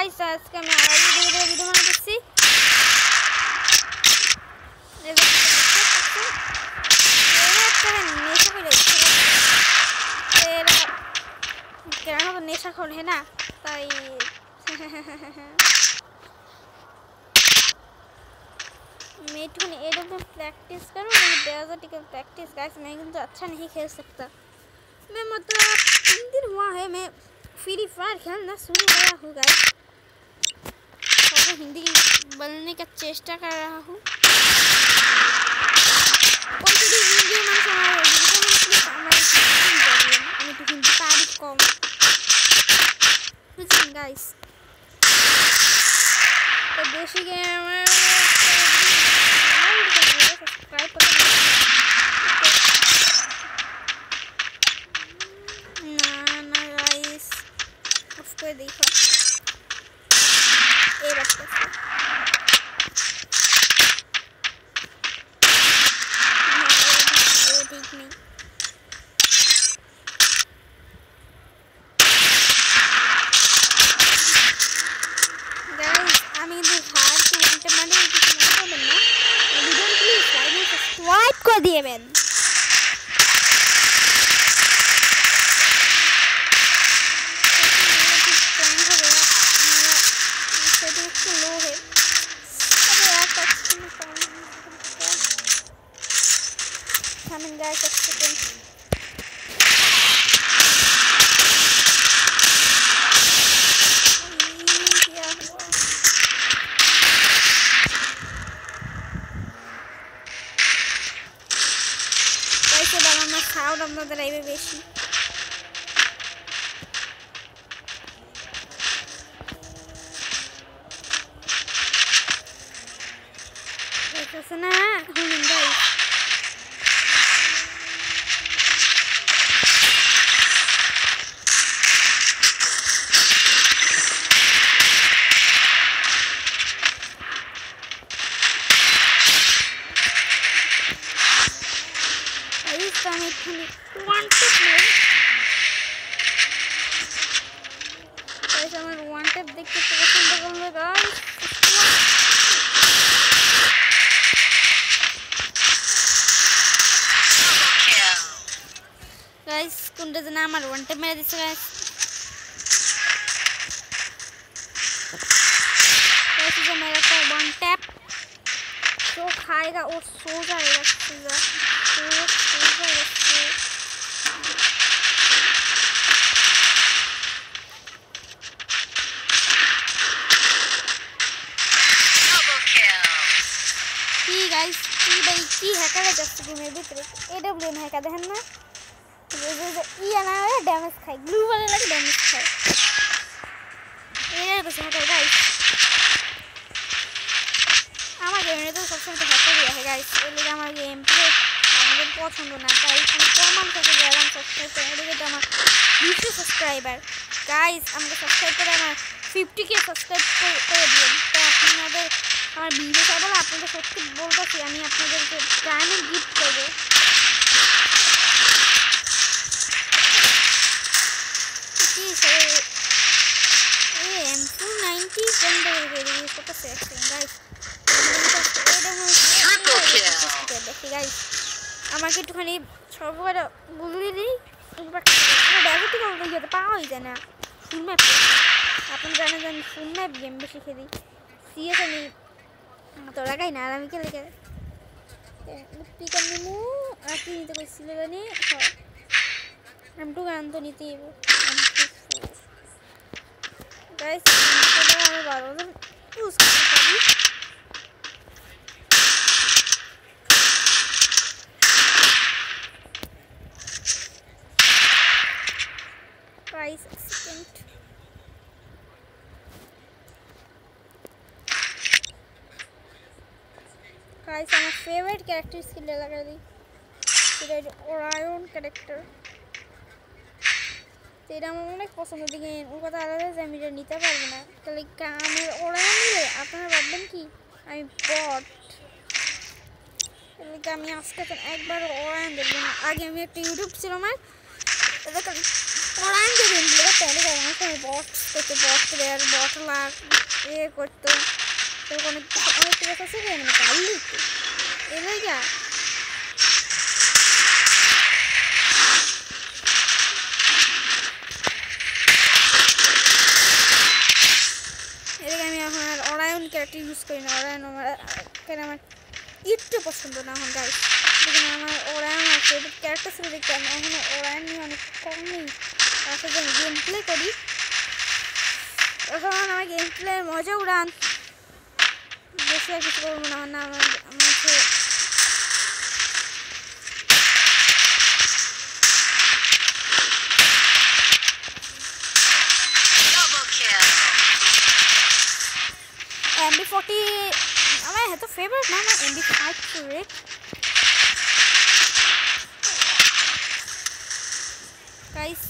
Guys আজকে আমি আবার ভিডিও বানাচ্ছি। नेशा खोल है ना ताई मैं तो नहीं एडम में प्रैक्टिस करूँ मैं डेजर्टिकल प्रैक्टिस गाइस मैं तो अच्छा नहीं खेल सकता। मैं मतलब 3 दिन हुआ है मैं फ्री फायर खेलना शुरू किया हूँ गाइस और मैं हिंदी बोलने का चेष्टा कर रहा हूँ और यदि हिंदी में हमारे तो हिंदी तारीफ कम बुझें गाइस तो देशी गेमर सब्सक्राइब ना गाइस उसको देखो ये बच्चा ठीक नहीं दिए बेन साउंड আপনাদের আইবে বেশি দেখছেন না হুন গাইস हमारे वन टैप मेरे दिसे गाइस वैसे जो मेरा का वन टैप जो खाएगा वो सो जाएगा सीधा सो जाएगा की गाइस की भाई की हैकर है जस्ट कि मेरे भीतर एडब्ल्यूएम हैकर देहन ना ये ना है डैमेज खाए ग्लू वाले लगे डैमेज खाए ये कुछ हैकर गाइस আমার গেমে তো সবসময় তো হ্যাকার আছে গাইস এই লাগে আমার গেম প্লে আমাদের পছন্দ না তাই আমি কমান থেকে গেলাম সাবস্ক্রাইব করে এদিকে তো আমার 20 সাবস্ক্রাইবার গাইস আমাকে সাবস্ক্রাইব করে আমার 50k সাবস্ক্রাইব করে দিন তো আপনাদের আমার ভিডিও চাইলে আপনাদের সত্যি বলতেছি আমি আপনাদেরকে ডায়মন্ড গিফট করব আমাকে একটুখানি সর্ববার বলে দিই ড্যাগটি করতে পাওয়াই যায় না ফুল ম্যাপ আপনি জানেন ফুল ম্যাপ গেম বেশি খেলি সিএস আমি তো লাগাই না আর আমি খেলে খেলে পিকার নিমু আর কি নিতে কইছিল জানি আমি তো গান তো নিতেই গাইস আমি 12 ইউজ করতে পারি प्राइस सेकंड गाइस আমার फेवरेट कैरेक्टर স্কিল লাগা দি সেটা ওরায়ন ক্যারেক্টার সেটা আমার অনেক পছন্দ দিকে ওর কথা আলাদা যে আমি এটা নিতে পারবো না তাহলে আমি ওরায়ন নিলে আপনারা ভাববেন কি আমি বট তাহলে আমি আজকে একবার ওরায়ন দেখব না আগে আমি একটা ইউটিউব ছিল আমার দেখুন Orion के गेम प्ले पहले करना था बॉट प्लेयर बॉट लाग ये करते तो कौन कैसा से गेम निकाल ली ये ले क्या ये गेम यहाँ Orion कैरेक्टर यूज़ करना Orion हमारा क्या नाम है इट्टे पसंद ना हम गाइस लेकिन हमारा Orion फेवरेट कैरेक्टर से देखते हैं हम Orion नहीं होने कौन नहीं ऐसे गेम प्ले करी এখন আমার গেম প্লে মজা উড়ান বেশি আর কিছু করবো না না আমাকে MB40 আমার এত ফেভারিট না আমার MB5 ফেভারিট গাইস